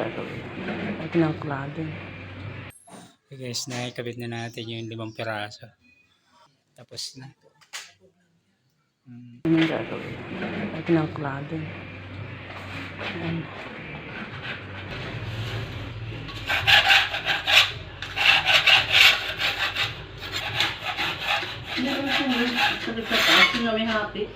gagawin? Ay, pinangklado. Okay guys, nakikabit na natin yung 5 piraso. Tapos na. Ano yung gagawin? Ay, pinangklado. Ayan. Hindi ko sa nagtataas yung may hapit.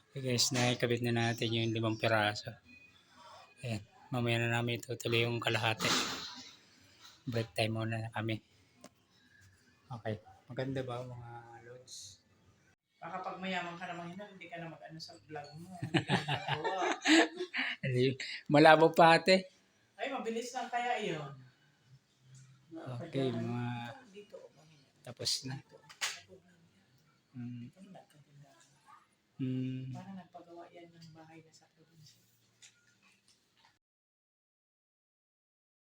Okay guys, nakikabit na natin yung 5 piraso. Ayan, mamaya na namin itutuloy yung kalahati. Break time muna na kami. Okay, maganda ba mga lods? Baka pag mayaman ka naman hindi ka na mag-ano sa vlog mo. Hindi ka nagagawa. Malabo pa ate. Ay, mabilis lang kaya yun. Okay, mga Dito. tapos na. Mm. Parang Mm. nagpagawa yan ng bahay na sa